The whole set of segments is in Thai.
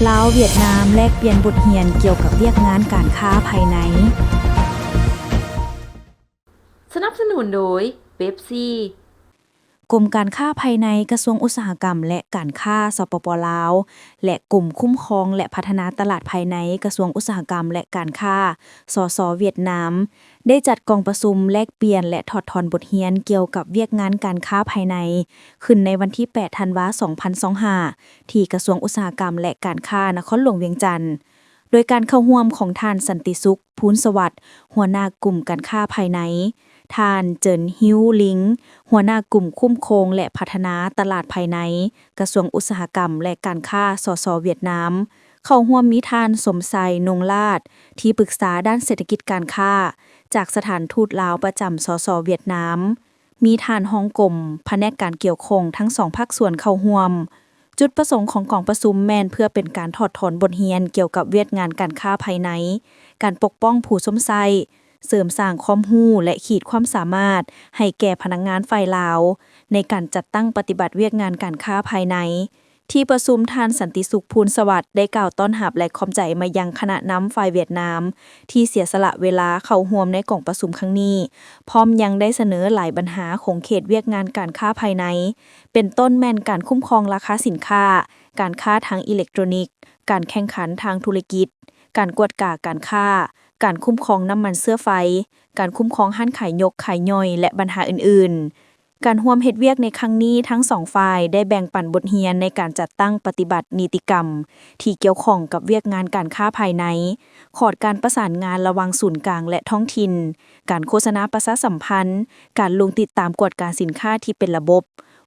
ลาวเวียดนามแลกเปลี่ยนบทเรียนเกี่ยวกับเวียกงานการค้าภายในสนับสนุนโดยเป๊ปซี่กรมการค้าภายในกระทรวงอุตสาหกรรมและการค้าสปป.ลาวและกลุ่มคุ้มครองและพัฒนาตลาดภายในกระทรวงอุตสาหกรรมและการค้าสส.เวียดนามได้จัดกองประชุมแลกเปลี่ยนและถอดถอนบทเรียนเกี่ยวกับเวียกงานการค้าภายในขึ้นในวันที่ 8 ธันวาคม 2025 ที่กระทรวงอุตสาหกรรมและการค้านครหลวงเวียงจันทน์โดยการเข้าร่วมของท่านสันติสุขพูนสวัสดิ์หัวหน้ากลุ่มการค้าภายในท่านเจินฮิวลิงหัวหน้ากลุ่มคุ้มครองและพัฒนาตลาดภายในกระทรวงอุตสาหกรรมและการค้าสส.เวียดนามเข้าร่วมมีท่านสมไซนงลาดที่ปรึกษาด้านเศรษฐกิจการค้าจากสถานทูตลาวประจำสส.เวียดนามมีท่านฮ่องกงแผนกการเกี่ยวข้องทั้งสองภาคส่วนเข้าร่วมจุดประสงค์ของกองประชุมแม่นเพื่อเป็นการถอดถอนบทเรียนเกี่ยวกับเวียกงานการค้าภายในการปกป้องผู้สมไซเสริมสร้างความรู้และขีดความสามารถให้แก่พนักงานฝ่ายลาวในการจัดตั้งปฏิบัติเวียกงานการค้าภายในที่ประชุมท่านสันติสุขพูนสวัสดิ์ได้กล่าวต้อนรับและขอบใจมายังคณะนำฝ่ายเวียดนามที่เสียสละเวลาเข้าร่วมในกองประชุมครั้งนี้พร้อมยังได้เสนอหลายปัญหาของเขตเวียกงานการค้าภายในเป็นต้นแม่นการคุ้มครองราคาสินค้าการค้าทางอิเล็กทรอนิกส์การแข่งขันทางธุรกิจการกวดกาการค้าการคุ้มครองน้ำมันเสื้อไฟการคุ้มครองห้านขายยกขายย่อยและปัญหาอื่นๆการร่วมเฮ็ดเวียกในครั้งนี้ทั้งสองฝ่ายได้แบ่งปันบทเรียนในการจัดตั้งปฏิบัตินิติกรรมที่เกี่ยวข้องกับเวียกงานการค้าภายในขอดการประสานงานระหว่างศูนย์กลางและท้องถิ่นการโฆษณาประชาสัมพันธ์การลงติดตามกวดการสินค้าที่เป็นระบบ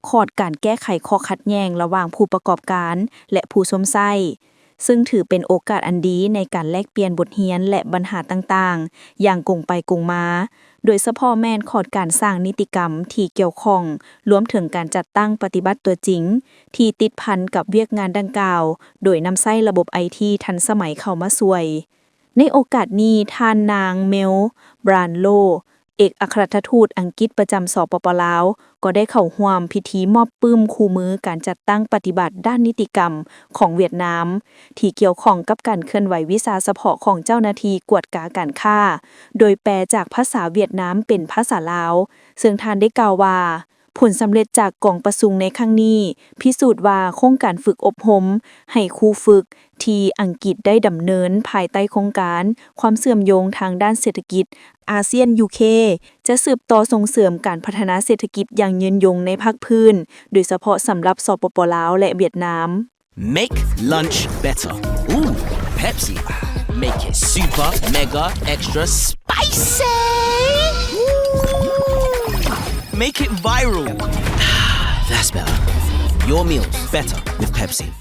ขอดการแก้ไขข้อขัดแย้งระหว่างผู้ประกอบการและผู้ชมไส้ซึ่งถือเป็นโอกาสอันดีในการแลกเปลี่ยนบทเรียนและปัญหาต่างๆอย่างกงไปกงมาโดยเฉพาะแม่นขอดการสร้างนิติกรรมที่เกี่ยวข้องรวมถึงการจัดตั้งปฏิบัติตัวจริงที่ติดพันกับเวียกงานดังกล่าวโดยนำใช้ระบบ IT ทันสมัยเข้ามาช่วยในโอกาสนี้ท่านนางเมลบรานโลเอกอัครราชทูตอังกฤษประจำสปป.ลาวก็ได้เข้าร่วมพิธีมอบปึ้มคู่มือการจัดตั้งปฏิบัติด้านนิติกรรมของเวียดนามที่เกี่ยวข้องกับการเคลื่อนไหววิชาเฉพาะของเจ้าหน้าที่กวดกาการค้าโดยแปลจากภาษาเวียดนามเป็นภาษาลาวซึ่งท่านได้กล่าวว่าผลสำเร็จจากกองประชุมในครั้งนี้พิสูจน์ว่าโครงการฝึกอบรมให้ครูฝึกที่อังกฤษได้ดำเนินภายใต้โครงการความเชื่อมโยงทางด้านเศรษฐกิจอาเซียน UK จะสืบต่อส่งเสริมการพัฒนาเศรษฐกิจอย่างยืนยงในภาคพื้นโดยเฉพาะสำหรับสปป.ลาวและเวียดนาม Make lunch better. Ooh, Pepsi. Make it super, mega, extra spicy. Make it viral. That's better. Your meals better with Pepsi.